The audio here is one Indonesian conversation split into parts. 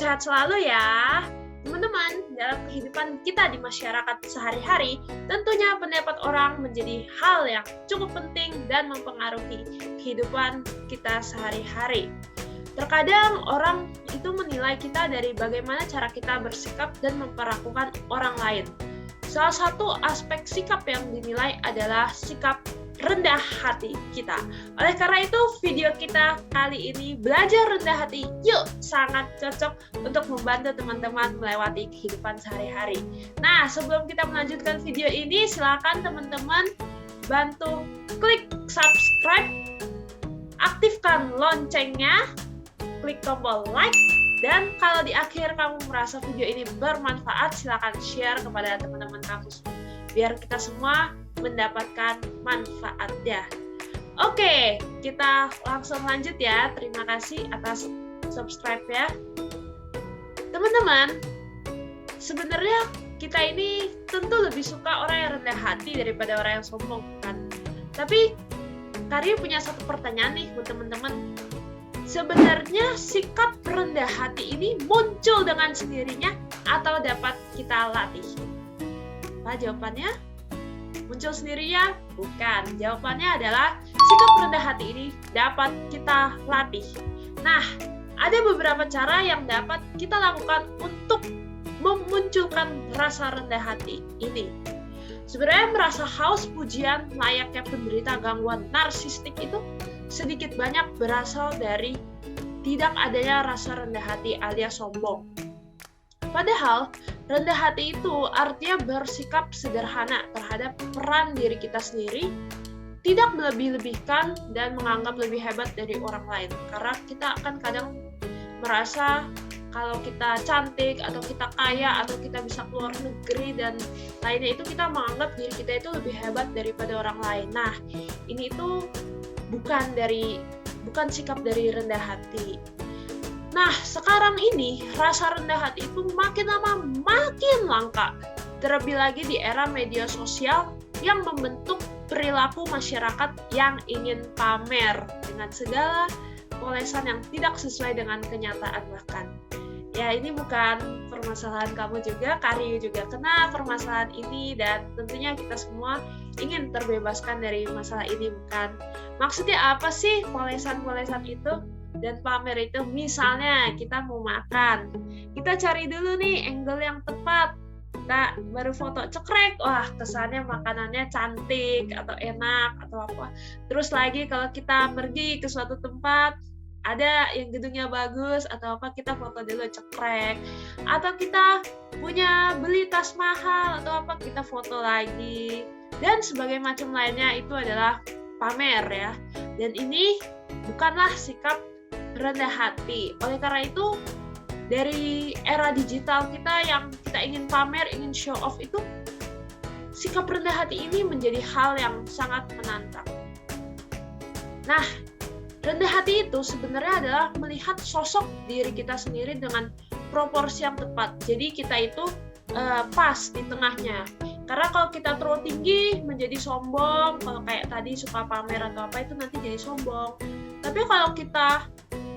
sehat selalu ya. Teman-teman, dalam kehidupan kita di masyarakat sehari-hari, tentunya pendapat orang menjadi hal yang cukup penting dan mempengaruhi kehidupan kita sehari-hari. Terkadang orang itu menilai kita dari bagaimana cara kita bersikap dan memperlakukan orang lain. Salah satu aspek sikap yang dinilai adalah sikap rendah hati kita. Oleh karena itu, video kita kali ini belajar rendah hati. Yuk, sangat cocok untuk membantu teman-teman melewati kehidupan sehari-hari. Nah, sebelum kita melanjutkan video ini, silakan teman-teman bantu klik subscribe, aktifkan loncengnya, klik tombol like, dan kalau di akhir kamu merasa video ini bermanfaat, silakan share kepada teman-teman kamu biar kita semua mendapatkan manfaatnya. Oke, kita langsung lanjut ya. Terima kasih atas subscribe ya. Teman-teman, sebenarnya kita ini tentu lebih suka orang yang rendah hati daripada orang yang sombong, kan? Tapi Karya punya satu pertanyaan nih buat teman-teman. Sebenarnya sikap rendah hati ini muncul dengan sendirinya atau dapat kita latih? Apa jawabannya? Muncul sendiri ya? Bukan. Jawabannya adalah sikap rendah hati ini dapat kita latih. Nah, ada beberapa cara yang dapat kita lakukan untuk memunculkan rasa rendah hati ini. Sebenarnya merasa haus pujian layaknya penderita gangguan narsistik itu sedikit banyak berasal dari tidak adanya rasa rendah hati alias sombong. Padahal, rendah hati itu artinya bersikap sederhana terhadap peran diri kita sendiri, tidak melebih-lebihkan dan menganggap lebih hebat dari orang lain. Karena kita akan kadang merasa kalau kita cantik, atau kita kaya, atau kita bisa keluar negeri, dan lainnya itu kita menganggap diri kita itu lebih hebat daripada orang lain. Nah, ini itu bukan sikap dari rendah hati. Nah, sekarang ini rasa rendah hati itu makin lama makin langka. Terlebih lagi di era media sosial yang membentuk perilaku masyarakat yang ingin pamer dengan segala polesan yang tidak sesuai dengan kenyataan bahkan. Ya, ini bukan permasalahan kamu juga, Karya juga kena permasalahan ini, dan tentunya kita semua ingin terbebaskan dari masalah ini, bukan? Maksudnya apa sih polesan-polesan itu? Dan pamer itu, misalnya kita mau makan, kita cari dulu nih angle yang tepat, kita baru foto cekrek, wah kesannya makanannya cantik atau enak atau apa. Terus lagi kalau kita pergi ke suatu tempat, ada yang gedungnya bagus atau apa, kita foto dulu cekrek. Atau kita punya beli tas mahal atau apa, kita foto lagi. Dan sebagai macam lainnya itu adalah pamer ya. Dan ini bukanlah sikap rendah hati. Oleh karena itu, dari era digital kita yang kita ingin pamer, ingin show off itu, sikap rendah hati ini menjadi hal yang sangat menantang. Nah, rendah hati itu sebenarnya adalah melihat sosok diri kita sendiri dengan proporsi yang tepat. Jadi kita itu pas di tengahnya. Karena kalau kita terlalu tinggi menjadi sombong, kalau kayak tadi suka pamer atau apa, itu nanti jadi sombong. Tapi kalau kita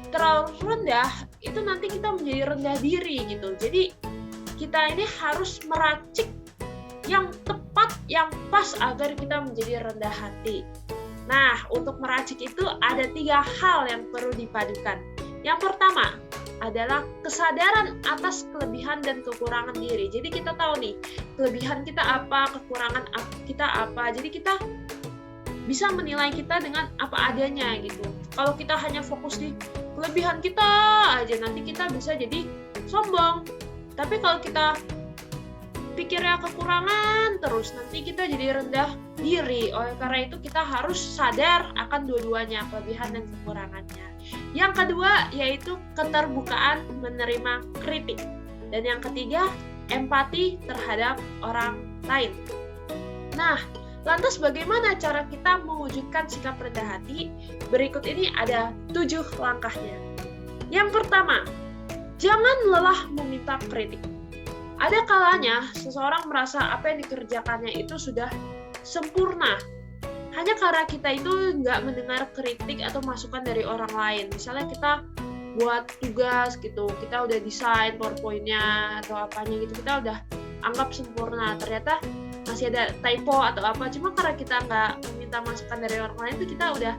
terlalu rendah, itu nanti kita menjadi rendah diri gitu. Jadi kita ini harus meracik yang tepat, yang pas agar kita menjadi rendah hati. Nah, untuk meracik itu ada 3 hal yang perlu dipadukan. Yang pertama adalah kesadaran atas kelebihan dan kekurangan diri. Jadi kita tahu nih, kelebihan kita apa, kekurangan kita apa. Jadi kita bisa menilai kita dengan apa adanya gitu. Kalau kita hanya fokus di kelebihan kita aja, nanti kita bisa jadi sombong. Tapi kalau kita pikirnya kekurangan terus, nanti kita jadi rendah diri. Oleh karena itu kita harus sadar akan dua-duanya, kelebihan dan kekurangannya. Yang kedua yaitu keterbukaan menerima kritik. Dan yang ketiga, empati terhadap orang lain. Nah, lantas bagaimana cara kita mewujudkan sikap rendah hati? Berikut ini ada 7 langkahnya. Yang pertama, jangan lelah meminta kritik. Ada kalanya seseorang merasa apa yang dikerjakannya itu sudah sempurna, hanya karena kita itu nggak mendengar kritik atau masukan dari orang lain. Misalnya kita buat tugas gitu, kita udah desain PowerPoint-nya atau apanya gitu, kita udah anggap sempurna, ternyata masih ada typo atau apa, cuma karena kita nggak meminta masukan dari orang lain itu kita udah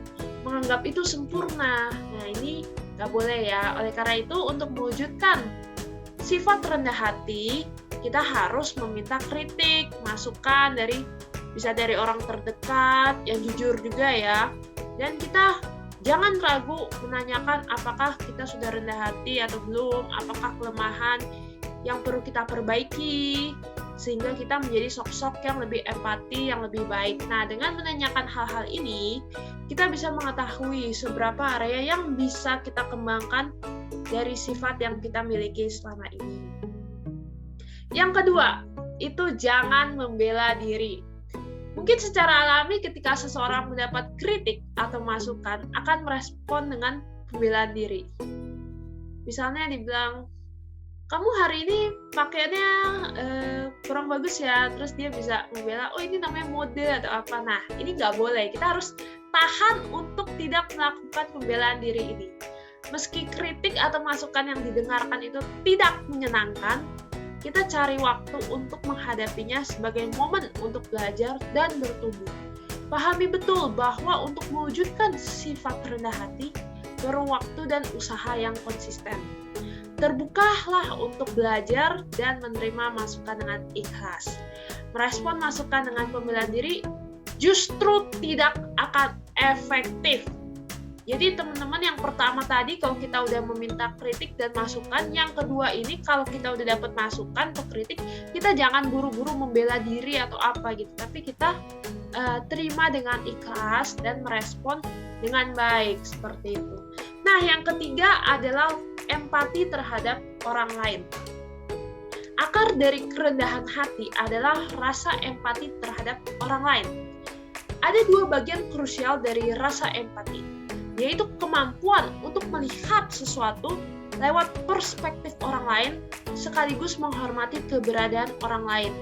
menganggap itu sempurna. Nah ini nggak boleh ya. Oleh karena itu untuk mewujudkan sifat rendah hati, kita harus meminta kritik, masukan bisa dari orang terdekat yang jujur juga ya. Dan kita jangan ragu menanyakan apakah kita sudah rendah hati atau belum, apakah kelemahan yang perlu kita perbaiki, sehingga kita menjadi sosok yang lebih empati, yang lebih baik. Nah, dengan menanyakan hal-hal ini, kita bisa mengetahui seberapa area yang bisa kita kembangkan dari sifat yang kita miliki selama ini. Yang kedua, itu jangan membela diri. Mungkin secara alami ketika seseorang mendapat kritik atau masukan akan merespon dengan pembelaan diri. Misalnya dibilang, kamu hari ini pakaiannya kurang bagus ya, terus dia bisa membela, oh ini namanya mode atau apa. Nah, ini nggak boleh. Kita harus tahan untuk tidak melakukan pembelaan diri ini. Meski kritik atau masukan yang didengarkan itu tidak menyenangkan, kita cari waktu untuk menghadapinya sebagai momen untuk belajar dan bertumbuh. Pahami betul bahwa untuk mewujudkan sifat rendah hati perlu waktu dan usaha yang konsisten. Terbukalah untuk belajar dan menerima masukan dengan ikhlas. Merespon masukan dengan pembelaan diri justru tidak akan efektif. Jadi teman-teman, yang pertama tadi kalau kita udah meminta kritik dan masukan, yang kedua ini kalau kita udah dapat masukan atau kritik, kita jangan buru-buru membela diri atau apa gitu, tapi kita terima dengan ikhlas dan merespon dengan baik seperti itu. Nah, yang ketiga adalah empati terhadap orang lain. Akar dari kerendahan hati adalah rasa empati terhadap orang lain. Ada dua bagian krusial dari rasa empati, yaitu kemampuan untuk melihat sesuatu lewat perspektif orang lain sekaligus menghormati keberadaan orang lain.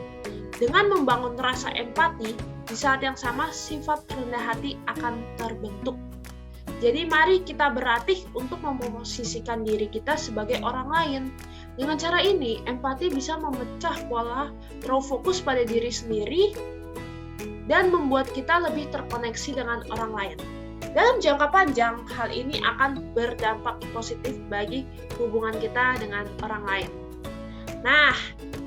Dengan membangun rasa empati, di saat yang sama sifat rendah hati akan terbentuk. Jadi mari kita berlatih untuk memposisikan diri kita sebagai orang lain. Dengan cara ini, empati bisa memecah pola terlalu fokus pada diri sendiri dan membuat kita lebih terkoneksi dengan orang lain. Dalam jangka panjang, hal ini akan berdampak positif bagi hubungan kita dengan orang lain. Nah,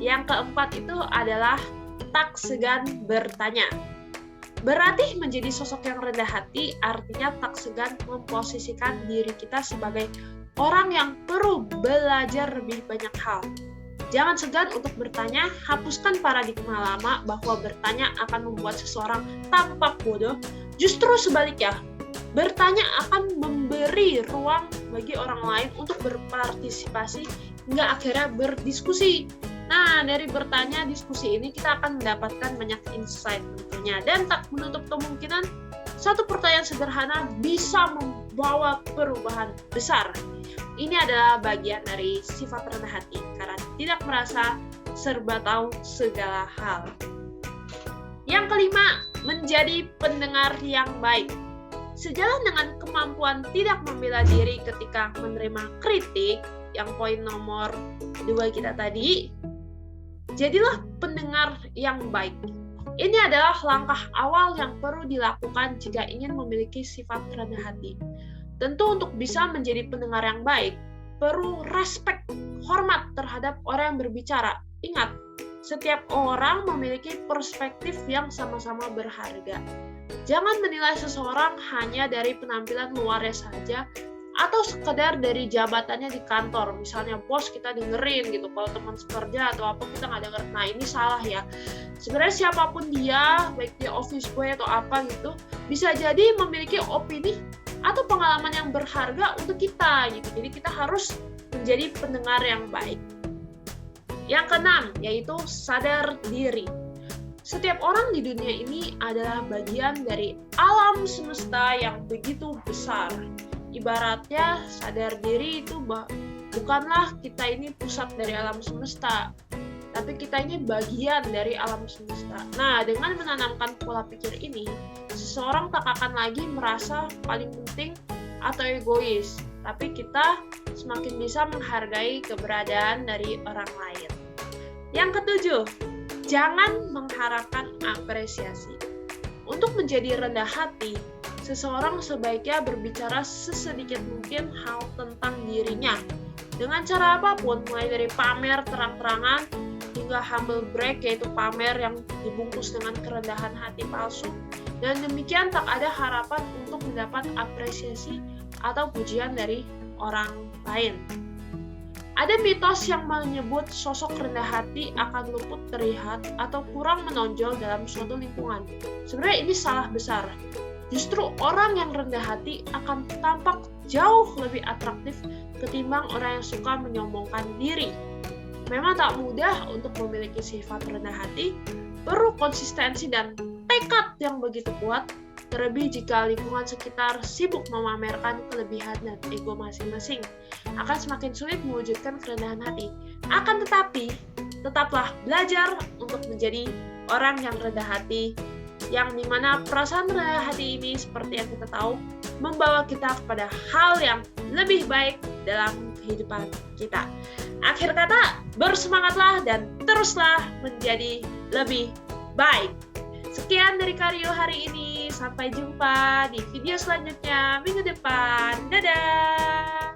yang keempat itu adalah tak segan bertanya. Berlatih menjadi sosok yang rendah hati artinya tak segan memposisikan diri kita sebagai orang yang perlu belajar lebih banyak hal. Jangan segan untuk bertanya, hapuskan paradigma lama bahwa bertanya akan membuat seseorang tampak bodoh. Justru sebaliknya, bertanya akan memberi ruang bagi orang lain untuk berpartisipasi hingga akhirnya berdiskusi. Nah, dari bertanya diskusi ini kita akan mendapatkan banyak insight tentunya, dan tak menutup kemungkinan satu pertanyaan sederhana bisa membawa perubahan besar. Ini adalah bagian dari sifat rendah hati karena tidak merasa serba tahu segala hal. Yang kelima, menjadi pendengar yang baik. Sejalan dengan kemampuan tidak membela diri ketika menerima kritik, yang poin nomor 2 kita tadi, jadilah pendengar yang baik. Ini adalah langkah awal yang perlu dilakukan jika ingin memiliki sifat rendah hati. Tentu untuk bisa menjadi pendengar yang baik, perlu respect, hormat terhadap orang yang berbicara. Ingat, setiap orang memiliki perspektif yang sama-sama berharga. Jangan menilai seseorang hanya dari penampilan luarnya saja, atau sekedar dari jabatannya di kantor. Misalnya bos kita dengerin gitu, kalau teman sekerja atau apa kita nggak denger. Nah, ini salah ya. Sebenarnya siapapun dia, baik dia office boy atau apa gitu, bisa jadi memiliki opini atau pengalaman yang berharga untuk kita gitu. Jadi kita harus menjadi pendengar yang baik. Yang keenam, yaitu sadar diri. Setiap orang di dunia ini adalah bagian dari alam semesta yang begitu besar. Ibaratnya sadar diri itu bukanlah kita ini pusat dari alam semesta, tapi kita ini bagian dari alam semesta. Nah, dengan menanamkan pola pikir ini, seseorang tak akan lagi merasa paling penting atau egois. tapi kita semakin bisa menghargai keberadaan dari orang lain. Yang ketujuh, jangan mengharapkan apresiasi. Untuk menjadi rendah hati, seseorang sebaiknya berbicara sesedikit mungkin hal tentang dirinya. Dengan cara apapun, mulai dari pamer terang-terangan hingga humble brag, yaitu pamer yang dibungkus dengan kerendahan hati palsu, dan demikian tak ada harapan untuk mendapat apresiasi atau pujian dari orang lain. Ada mitos yang menyebut sosok rendah hati akan luput terlihat atau kurang menonjol dalam suatu lingkungan. Sebenarnya ini salah besar. Justru orang yang rendah hati akan tampak jauh lebih atraktif ketimbang orang yang suka menyombongkan diri. Memang tak mudah untuk memiliki sifat rendah hati, perlu konsistensi dan tekad yang begitu kuat, terlebih jika lingkungan sekitar sibuk memamerkan kelebihan dan ego masing-masing. Akan semakin sulit mewujudkan kerendahan hati. Akan tetapi, tetaplah belajar untuk menjadi orang yang rendah hati, yang dimana perasaan rendah hati ini seperti yang kita tahu membawa kita kepada hal yang lebih baik dalam kehidupan kita. Akhir kata, bersemangatlah dan teruslah menjadi lebih baik. Sekian dari Karyo hari ini, sampai jumpa di video selanjutnya minggu depan. Dadah!